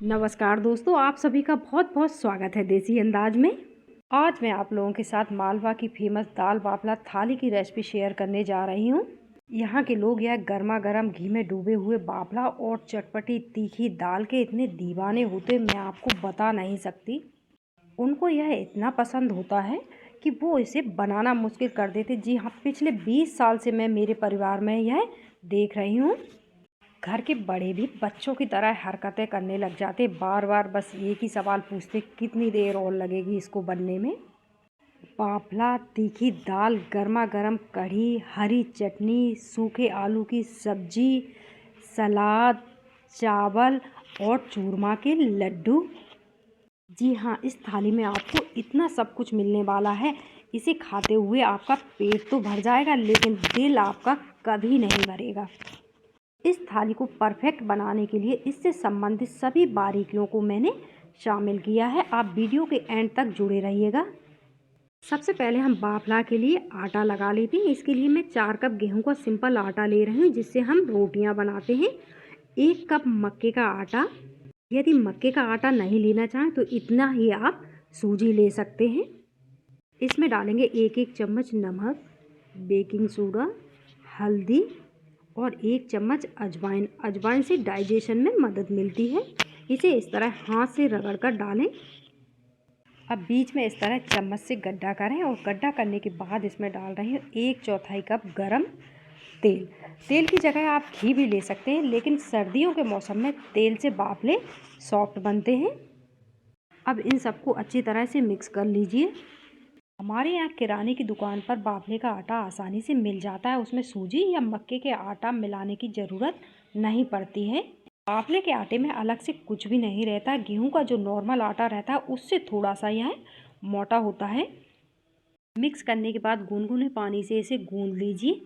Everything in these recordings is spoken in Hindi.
नमस्कार दोस्तों, आप सभी का बहुत बहुत स्वागत है देसी अंदाज में। आज मैं आप लोगों के साथ मालवा की फेमस दाल बाफला थाली की रेसिपी शेयर करने जा रही हूँ। यहाँ के लोग यह गर्मा गर्म घी में डूबे हुए बाफला और चटपटी तीखी दाल के इतने दीवाने होते मैं आपको बता नहीं सकती। उनको यह इतना पसंद होता है कि वो इसे बनाना मुश्किल कर देते। जी हाँ, पिछले 20 साल से मैं मेरे परिवार में यह देख रही हूँ। घर के बड़े भी बच्चों की तरह हरकतें करने लग जाते, बार बार बस एक ही सवाल पूछते, कितनी देर और लगेगी इसको बनने में। बाफला, तीखी दाल, गर्मा गर्म कढ़ी, हरी चटनी, सूखे आलू की सब्जी, सलाद, चावल और चूरमा के लड्डू। जी हाँ, इस थाली में आपको इतना सब कुछ मिलने वाला है। इसे खाते हुए आपका पेट तो भर जाएगा, लेकिन दिल आपका कभी नहीं भरेगा। इस थाली को परफेक्ट बनाने के लिए इससे संबंधित सभी बारीकियों को मैंने शामिल किया है। आप वीडियो के एंड तक जुड़े रहिएगा। सबसे पहले हम बाफला के लिए आटा लगा लेते हैं। इसके लिए मैं 4 कप गेहूं का सिंपल आटा ले रही हूँ, जिससे हम रोटियां बनाते हैं। 1 कप मक्के का आटा। यदि मक्के का आटा नहीं लेना चाहें तो इतना ही आप सूजी ले सकते हैं। इसमें डालेंगे 1-1 चम्मच नमक, बेकिंग सोडा, हल्दी और 1 चम्मच अजवाइन। अजवाइन से डाइजेशन में मदद मिलती है। इसे इस तरह हाथ से रगड़ कर डालें। अब बीच में इस तरह चम्मच से गड्ढा करें और गड्ढा करने के बाद इसमें डाल रही हूँ 1/4 कप गरम तेल। तेल की जगह आप घी भी ले सकते हैं, लेकिन सर्दियों के मौसम में तेल से बाफले सॉफ्ट बनते हैं। अब इन सबको अच्छी तरह से मिक्स कर लीजिए। हमारे यहाँ किराने की दुकान पर बाफले का आटा आसानी से मिल जाता है। उसमें सूजी या मक्के के आटा मिलाने की ज़रूरत नहीं पड़ती है। बाफले के आटे में अलग से कुछ भी नहीं रहता। गेहूं का जो नॉर्मल आटा रहता है उससे थोड़ा सा यह मोटा होता है। मिक्स करने के बाद गुनगुने पानी से इसे गूंद लीजिए।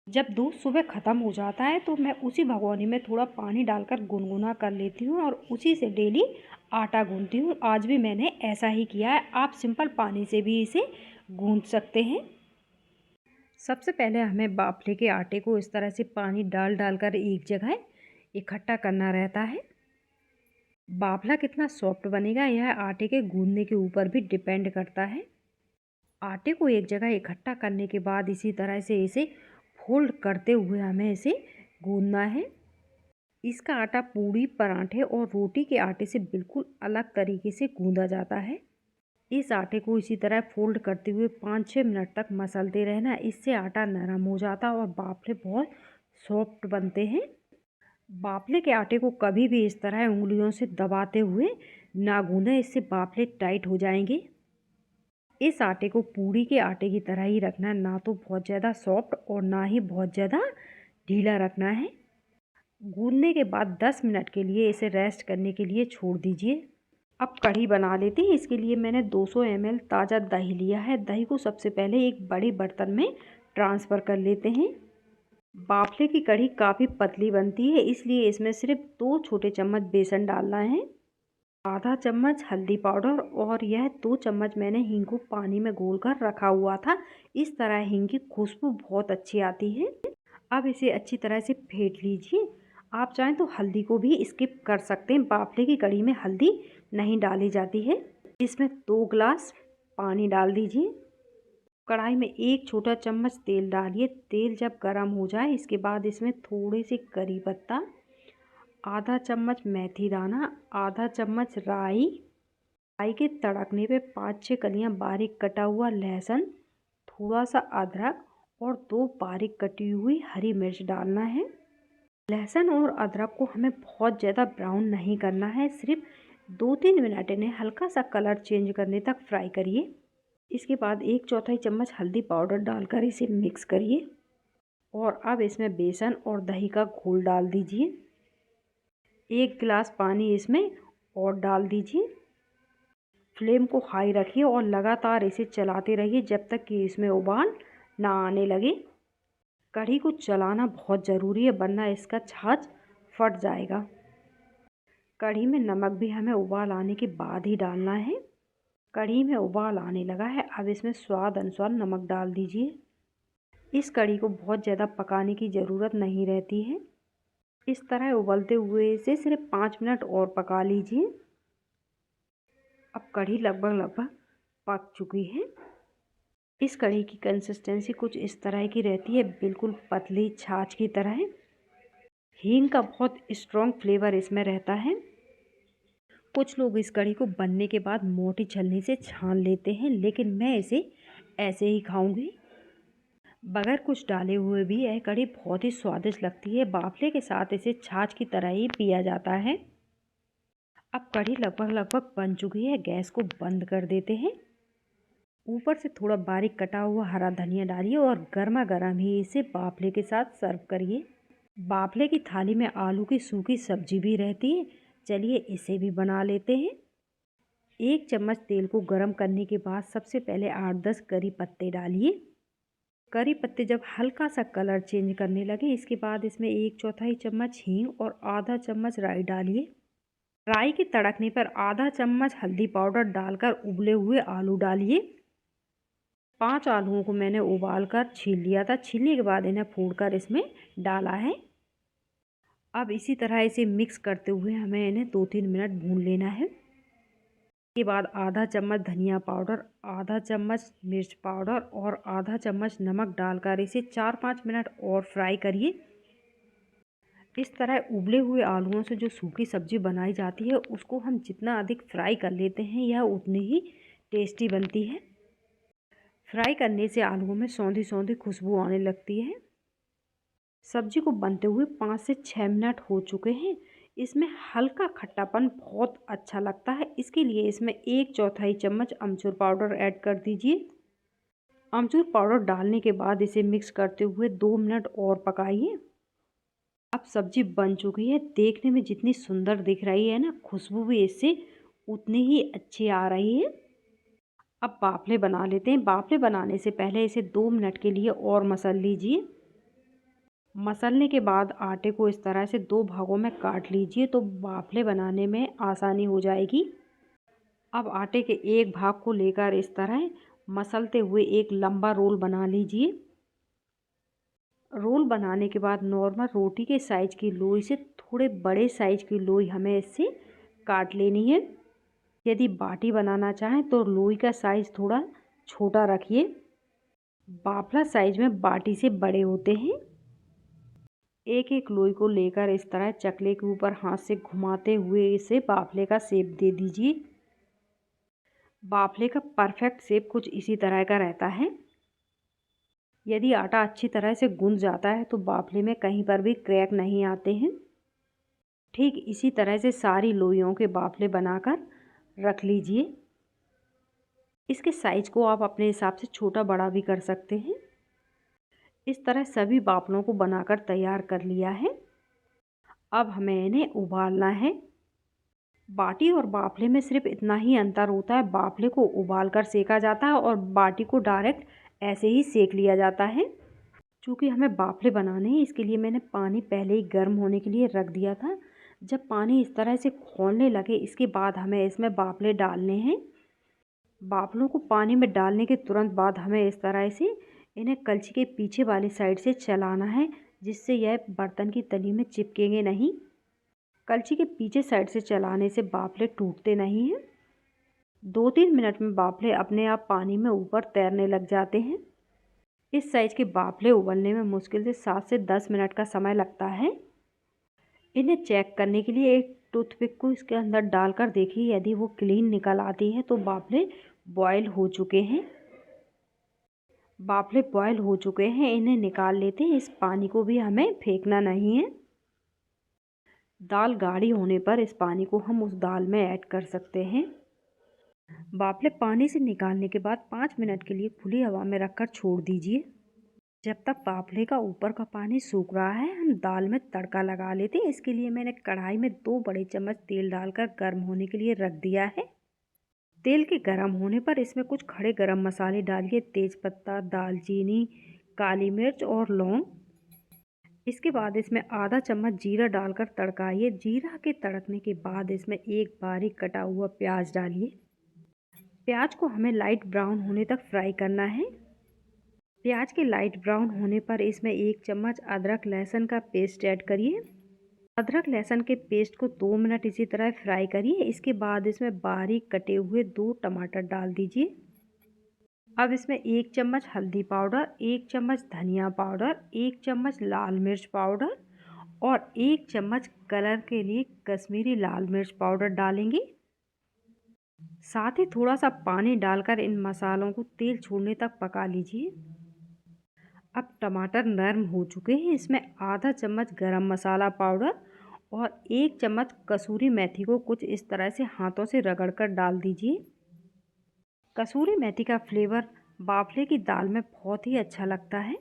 जब दूध सुबह ख़त्म हो जाता है तो मैं उसी भगोनी में थोड़ा पानी डालकर गुनगुना कर लेती हूँ और उसी से डेली आटा गूंथती हूँ। आज भी मैंने ऐसा ही किया है। आप सिंपल पानी से भी इसे गूंथ सकते हैं। सबसे पहले हमें बाफले के आटे को इस तरह से पानी डाल डालकर एक जगह इकट्ठा करना रहता है। बाफला कितना सॉफ्ट बनेगा यह आटे के गूंदने के ऊपर भी डिपेंड करता है। आटे को एक जगह इकट्ठा करने के बाद इसी तरह से इसे फोल्ड करते हुए हमें इसे गूंदना है। इसका आटा पूड़ी, पराठे और रोटी के आटे से बिल्कुल अलग तरीके से गूंदा जाता है। इस आटे को इसी तरह फोल्ड करते हुए 5-6 मिनट तक मसलते रहना। इससे आटा नरम हो जाता है और बाफले बहुत सॉफ्ट बनते हैं। बाफले के आटे को कभी भी इस तरह उंगलियों से दबाते हुए ना गूंदें, इससे बाफले टाइट हो जाएंगे। इस आटे को पूड़ी के आटे की तरह ही रखना है, ना तो बहुत ज़्यादा सॉफ्ट और ना ही बहुत ज़्यादा ढीला रखना है। गूंदने के बाद 10 मिनट के लिए इसे रेस्ट करने के लिए छोड़ दीजिए। अब कढ़ी बना लेते हैं। इसके लिए मैंने 200 ml ताज़ा दही लिया है। दही को सबसे पहले एक बड़े बर्तन में ट्रांसफ़र कर लेते हैं। बाफले की कढ़ी काफ़ी पतली बनती है, इसलिए इसमें सिर्फ 2 छोटे चम्मच बेसन डालना है, आधा चम्मच हल्दी पाउडर और यह 2 चम्मच मैंने हींग को पानी में घोल कर रखा हुआ था। इस तरह हींग की खुशबू बहुत अच्छी आती है। अब इसे अच्छी तरह से फेंट लीजिए। आप चाहें तो हल्दी को भी स्किप कर सकते हैं। बाफले की कढ़ी में हल्दी नहीं डाली जाती है। इसमें 2 गिलास पानी डाल दीजिए। कढ़ाई में 1 छोटा चम्मच तेल डालिए। तेल जब गर्म हो जाए इसके बाद इसमें थोड़े से करी पत्ता, आधा चम्मच मेथी दाना, आधा चम्मच राई, राई के तड़कने पे 5-6 कलियां बारीक कटा हुआ लहसुन, थोड़ा सा अदरक और 2 बारीक कटी हुई हरी मिर्च डालना है। लहसुन और अदरक को हमें बहुत ज़्यादा ब्राउन नहीं करना है, सिर्फ 2-3 मिनट इन्हें हल्का सा कलर चेंज करने तक फ्राई करिए। इसके बाद 1/4 चम्मच हल्दी पाउडर डालकर इसे मिक्स करिए और अब इसमें बेसन और दही का घोल डाल दीजिए। 1 गिलास पानी इसमें और डाल दीजिए। फ्लेम को हाई रखिए और लगातार इसे चलाते रहिए जब तक कि इसमें उबाल ना आने लगे। कढ़ी को चलाना बहुत ज़रूरी है, वरना इसका छाछ फट जाएगा। कढ़ी में नमक भी हमें उबाल आने के बाद ही डालना है। कढ़ी में उबाल आने लगा है, अब इसमें स्वाद अनुसार नमक डाल दीजिए। इस कढ़ी को बहुत ज़्यादा पकाने की ज़रूरत नहीं रहती है। इस तरह उबलते हुए इसे सिर्फ 5 मिनट और पका लीजिए। अब कढ़ी लगभग पक चुकी है। इस कढ़ी की कंसिस्टेंसी कुछ इस तरह की रहती है, बिल्कुल पतली छाछ की तरह। हींग का बहुत स्ट्रॉन्ग फ्लेवर इसमें रहता है। कुछ लोग इस कढ़ी को बनने के बाद मोटी छलनी से छान लेते हैं, लेकिन मैं इसे ऐसे ही खाऊंगी। बगैर कुछ डाले हुए भी यह कढ़ी बहुत ही स्वादिष्ट लगती है। बाफले के साथ इसे छाछ की तरह ही पिया जाता है। अब कढ़ी लगभग बन चुकी है। गैस को बंद कर देते हैं। ऊपर से थोड़ा बारीक कटा हुआ हरा धनिया डालिए और गर्मा गर्म ही इसे बाफले के साथ सर्व करिए। बाफले की थाली में आलू की सूखी सब्जी भी रहती है। चलिए इसे भी बना लेते हैं। 1 चम्मच तेल को गर्म करने के बाद सबसे पहले 8-10 करी पत्ते डालिए। करी पत्ते जब हल्का सा कलर चेंज करने लगे, इसके बाद इसमें 1/4 चम्मच हींग और आधा चम्मच राई डालिए। राई के तड़कने पर आधा चम्मच हल्दी पाउडर डालकर उबले हुए आलू डालिए। 5 आलूओं को मैंने उबाल कर छील लिया था। छीलने के बाद इन्हें फोड़कर इसमें डाला है। अब इसी तरह इसे मिक्स करते हुए हमें इन्हें 2-3 मिनट भून लेना है। के बाद आधा चम्मच धनिया पाउडर, आधा चम्मच मिर्च पाउडर और आधा चम्मच नमक डालकर इसे 4-5 मिनट और फ्राई करिए। इस तरह उबले हुए आलूओं से जो सूखी सब्जी बनाई जाती है, उसको हम जितना अधिक फ्राई कर लेते हैं, यह उतनी ही टेस्टी बनती है। फ्राई करने से आलूओं में सौंधी सौंधी खुशबू आने लगती है। सब्जी को बनते हुए 5 से 6 मिनट हो चुके हैं। इसमें हल्का खट्टापन बहुत अच्छा लगता है, इसके लिए इसमें 1/4 चम्मच अमचूर पाउडर ऐड कर दीजिए। अमचूर पाउडर डालने के बाद इसे मिक्स करते हुए 2 मिनट और पकाइए। अब सब्जी बन चुकी है। देखने में जितनी सुंदर दिख रही है ना, खुशबू भी इससे उतनी ही अच्छी आ रही है। अब बाफले बना लेते हैं। बाफले बनाने से पहले इसे 2 मिनट के लिए और मसल लीजिए। मसलने के बाद आटे को इस तरह से 2 भागों में काट लीजिए, तो बाफले बनाने में आसानी हो जाएगी। अब आटे के एक भाग को लेकर इस तरह मसलते हुए एक लंबा रोल बना लीजिए। रोल बनाने के बाद नॉर्मल रोटी के साइज़ की लोई से थोड़े बड़े साइज़ की लोई हमें इससे काट लेनी है। यदि बाटी बनाना चाहें तो लोई का साइज़ थोड़ा छोटा रखिए। बाफला साइज़ में बाटी से बड़े होते हैं। एक एक लोई को लेकर इस तरह चकले के ऊपर हाथ से घुमाते हुए इसे बाफले का शेप दे दीजिए। बाफले का परफेक्ट शेप कुछ इसी तरह का रहता है। यदि आटा अच्छी तरह से गूंथ जाता है तो बाफले में कहीं पर भी क्रैक नहीं आते हैं। ठीक इसी तरह से सारी लोइयों के बाफले बनाकर रख लीजिए। इसके साइज को आप अपने हिसाब से छोटा बड़ा भी कर सकते हैं। इस तरह सभी बाफलों को बनाकर तैयार कर लिया है। अब हमें इन्हें उबालना है। बाटी और बाफले में सिर्फ इतना ही अंतर होता है, बाफले को उबालकर सेका जाता है और बाटी को डायरेक्ट ऐसे ही सेक लिया जाता है। चूँकि हमें बाफले बनाने हैं, इसके लिए मैंने पानी पहले ही गर्म होने के लिए रख दिया था। जब पानी इस तरह से खौलने लगे, इसके बाद हमें इसमें बाफले डालने हैं। बाफलों को पानी में डालने के तुरंत बाद हमें इस तरह से इन्हें कलछी के पीछे वाली साइड से चलाना है, जिससे यह बर्तन की तली में चिपकेंगे नहीं। कलछी के पीछे साइड से चलाने से बाफले टूटते नहीं हैं। 2-3 मिनट में बाफले अपने आप पानी में ऊपर तैरने लग जाते हैं। इस साइज़ के बाफले उबलने में मुश्किल से 7 से 10 मिनट का समय लगता है। इन्हें चेक करने के लिए एक टूथपिक को इसके अंदर डालकर देखिए, यदि वो क्लीन निकल आती है तो बाफले बॉयल हो चुके हैं। बाफले बॉयल हो चुके हैं, इन्हें निकाल लेते हैं। इस पानी को भी हमें फेंकना नहीं है। दाल गाढ़ी होने पर इस पानी को हम उस दाल में ऐड कर सकते हैं। बाफले पानी से निकालने के बाद 5 मिनट के लिए खुली हवा में रखकर छोड़ दीजिए। जब तक बाफले का ऊपर का पानी सूख रहा है, हम दाल में तड़का लगा लेते हैं। इसके लिए मैंने कढ़ाई में 2 बड़े चम्मच तेल डालकर गर्म होने के लिए रख दिया है। तेल के गर्म होने पर इसमें कुछ खड़े गरम मसाले डालिए, तेज़पत्ता, दालचीनी, काली मिर्च और लौंग। इसके बाद इसमें आधा चम्मच जीरा डालकर तड़काइए। जीरा के तड़कने के बाद इसमें एक बारीक कटा हुआ प्याज डालिए। प्याज को हमें लाइट ब्राउन होने तक फ्राई करना है। प्याज के लाइट ब्राउन होने पर इसमें 1 चम्मच अदरक लहसुन का पेस्ट ऐड करिए। अदरक लहसुन के पेस्ट को 2 मिनट इसी तरह फ्राई करिए। इसके बाद इसमें बारीक कटे हुए 2 टमाटर डाल दीजिए। अब इसमें 1 चम्मच हल्दी पाउडर, 1 चम्मच धनिया पाउडर, 1 चम्मच लाल मिर्च पाउडर और 1 चम्मच कलर के लिए कश्मीरी लाल मिर्च पाउडर डालेंगे। साथ ही थोड़ा सा पानी डालकर इन मसालों को तेल छोड़ने तक पका लीजिए। अब टमाटर नरम हो चुके हैं। इसमें आधा चम्मच गरम मसाला पाउडर और 1 चम्मच कसूरी मेथी को कुछ इस तरह से हाथों से रगड़कर डाल दीजिए। कसूरी मेथी का फ्लेवर बाफले की दाल में बहुत ही अच्छा लगता है।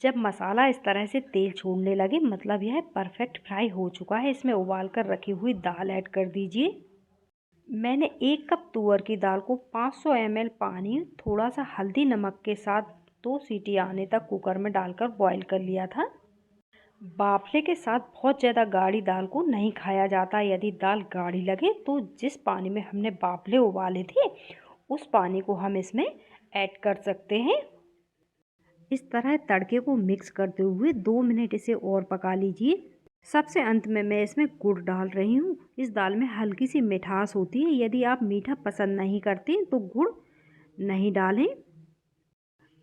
जब मसाला इस तरह से तेल छोड़ने लगे मतलब यह परफेक्ट फ्राई हो चुका है। इसमें उबाल कर रखी हुई दाल ऐड कर दीजिए। मैंने 1 कप तुअर की दाल को 500 ml पानी, थोड़ा सा हल्दी नमक के साथ 2 सीटी आने तक कुकर में डालकर बॉईल कर लिया था। बाफले के साथ बहुत ज़्यादा गाढ़ी दाल को नहीं खाया जाता। यदि दाल गाढ़ी लगे तो जिस पानी में हमने बाफले उबाले थे उस पानी को हम इसमें ऐड कर सकते हैं। इस तरह तड़के को मिक्स करते हुए 2 मिनट इसे और पका लीजिए। सबसे अंत में मैं इसमें गुड़ डाल रही हूँ। इस दाल में हल्की सी मिठास होती है। यदि आप मीठा पसंद नहीं करते तो गुड़ नहीं डालें।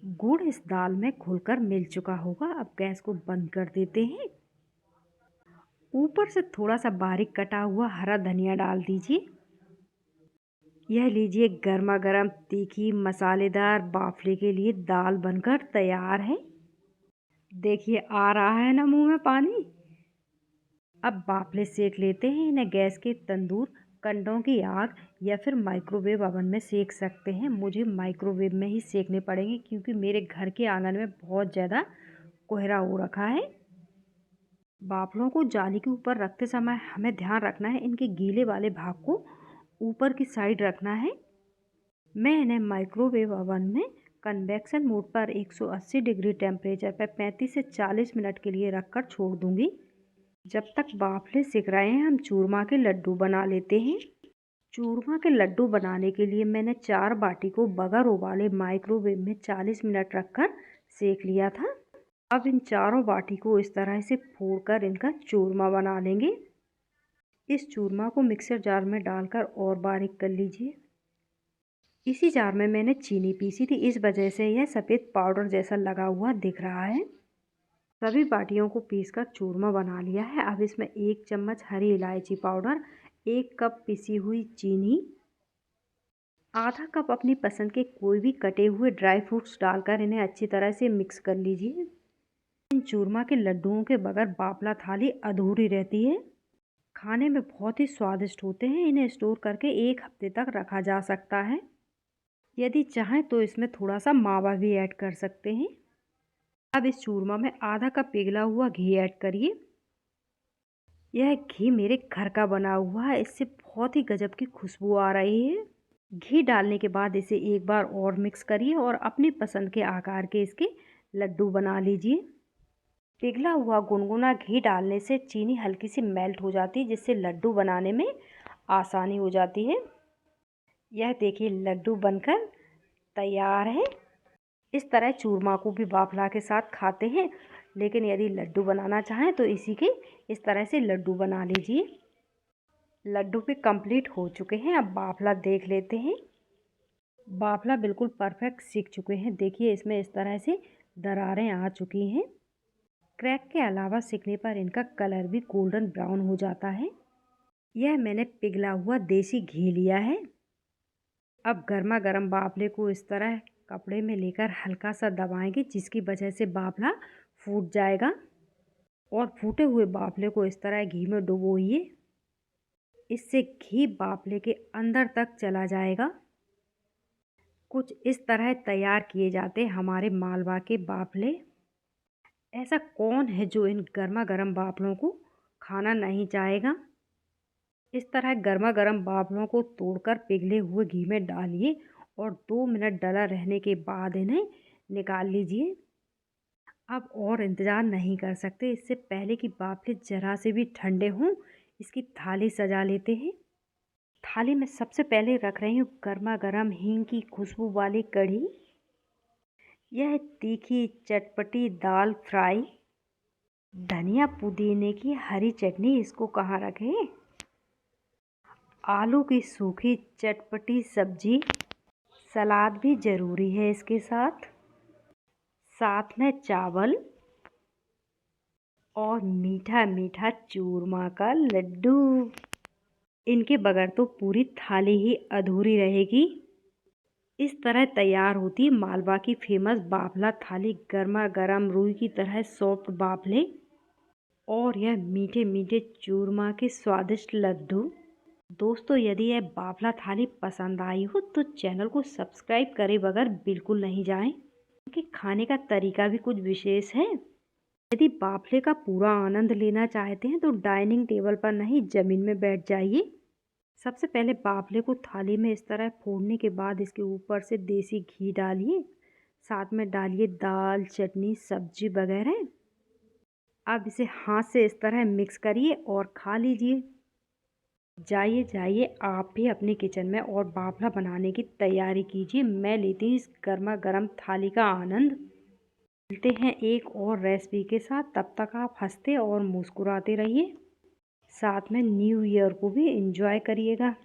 गुड़ इस दाल में घुलकर मिल चुका होगा। अब गैस को बंद कर देते हैं। ऊपर से थोड़ा सा बारीक कटा हुआ हरा धनिया डाल दीजिए। यह लीजिए गर्मा गर्म तीखी मसालेदार बाफले के लिए दाल बनकर तैयार है। देखिए आ रहा है ना मुंह में पानी। अब बाफले सेक लेते हैं। इन्हें गैस के तंदूर, कंडों की आग या फिर माइक्रोवेव ओवन में सेक सकते हैं। मुझे माइक्रोवेव में ही सेकने पड़ेंगे क्योंकि मेरे घर के आंगन में बहुत ज़्यादा कोहरा हो रखा है। बाफलों को जाली के ऊपर रखते समय हमें ध्यान रखना है इनके गीले वाले भाग को ऊपर की साइड रखना है। मैं इन्हें माइक्रोवेव ओवन में कन्वेक्शन मोड पर 180 डिग्री टेम्परेचर पर 35 से 40 मिनट के लिए रखकर छोड़ दूंगी। जब तक बाफले सिक रहे हैं हम चूरमा के लड्डू बना लेते हैं। चूरमा के लड्डू बनाने के लिए मैंने 4 बाटी को बगैर उबाले माइक्रोवेव में 40 मिनट रखकर सेक लिया था। अब इन चारों बाटी को इस तरह से फोड़कर इनका चूरमा बना लेंगे। इस चूरमा को मिक्सर जार में डालकर और बारीक कर लीजिए। इसी जार में मैंने चीनी पीसी थी, इस वजह से यह सफ़ेद पाउडर जैसा लगा हुआ दिख रहा है। सभी बाटियों को पीसकर चूरमा बना लिया है। अब इसमें 1 चम्मच हरी इलायची पाउडर, 1 कप पिसी हुई चीनी, आधा कप अपनी पसंद के कोई भी कटे हुए ड्राई फ्रूट्स डालकर इन्हें अच्छी तरह से मिक्स कर लीजिए। इन चूरमा के लड्डुओं के बगैर बाफला थाली अधूरी रहती है। खाने में बहुत ही स्वादिष्ट होते हैं। इन्हें स्टोर करके 1 हफ्ते तक रखा जा सकता है। यदि चाहें तो इसमें थोड़ा सा मावा भी ऐड कर सकते हैं। अब इस चूरमा में आधा कप पिघला हुआ घी ऐड करिए। यह घी मेरे घर का बना हुआ है। इससे बहुत ही गजब की खुशबू आ रही है। घी डालने के बाद इसे एक बार और मिक्स करिए और अपनी पसंद के आकार के इसके लड्डू बना लीजिए। पिघला हुआ गुनगुना घी डालने से चीनी हल्की सी मेल्ट हो जाती है जिससे लड्डू बनाने में आसानी हो जाती है। यह देखिए लड्डू बनकर तैयार है। इस तरह चूरमा को भी बाफला के साथ खाते हैं, लेकिन यदि लड्डू बनाना चाहें तो इसी के इस तरह से लड्डू बना लीजिए। लड्डू भी कंप्लीट हो चुके हैं। अब बाफला देख लेते हैं। बाफला बिल्कुल परफेक्ट सीख चुके हैं। देखिए इसमें इस तरह से दरारें आ चुकी हैं। क्रैक के अलावा सिकने पर इनका कलर भी गोल्डन ब्राउन हो जाता है। यह मैंने पिघला हुआ देसी घी लिया है। अब गर्मा गर्म बाफले को इस तरह कपड़े में लेकर हल्का सा दबाएंगे जिसकी वजह से बाफला फूट जाएगा और फूटे हुए बाफले को इस तरह घी में डुबोइए। इससे घी बाफले के अंदर तक चला जाएगा। कुछ इस तरह तैयार किए जाते हमारे मालवा के बाफले। ऐसा कौन है जो इन गर्मा गर्म बाफलों को खाना नहीं चाहेगा। इस तरह गर्मा गर्म बाफलों को तोड़कर पिघले हुए घी में डालिए और 2 मिनट डला रहने के बाद इन्हें निकाल लीजिए। अब और इंतज़ार नहीं कर सकते। इससे पहले कि बाफले ज़रा से भी ठंडे हों इसकी थाली सजा लेते हैं। थाली में सबसे पहले रख रही हूँ गर्मा गर्म हींग की खुशबू वाली कढ़ी। यह तीखी चटपटी दाल फ्राई धनिया पुदीने की हरी चटनी इसको कहाँ रखे। आलू की सूखी चटपटी सब्जी, सलाद भी ज़रूरी है इसके साथ। साथ में चावल और मीठा मीठा चूरमा का लड्डू। इनके बगैर तो पूरी थाली ही अधूरी रहेगी। इस तरह तैयार होती मालवा की फेमस बाफला थाली। गर्मा गर्म रुई की तरह सॉफ्ट बाफले और यह मीठे मीठे चूरमा के स्वादिष्ट लड्डू। दोस्तों, यदि यह बाफला थाली पसंद आई हो तो चैनल को सब्सक्राइब करे बगैर बिल्कुल नहीं जाएं, क्योंकि खाने का तरीका भी कुछ विशेष है। यदि बाफले का पूरा आनंद लेना चाहते हैं तो डाइनिंग टेबल पर नहीं, ज़मीन में बैठ जाइए। सबसे पहले बाफले को थाली में इस तरह फोड़ने के बाद इसके ऊपर से देसी घी डालिए। साथ में डालिए दाल, चटनी, सब्जी वगैरह। अब इसे हाथ से इस तरह मिक्स करिए और खा लीजिए। जाइए जाइए आप भी अपने किचन में और बाफला बनाने की तैयारी कीजिए। मैं लेती हूँ इस गर्मा गर्म थाली का आनंद। मिलते हैं एक और रेसिपी के साथ। तब तक आप हंसते और मुस्कुराते रहिए। साथ में न्यू ईयर को भी एंजॉय करिएगा।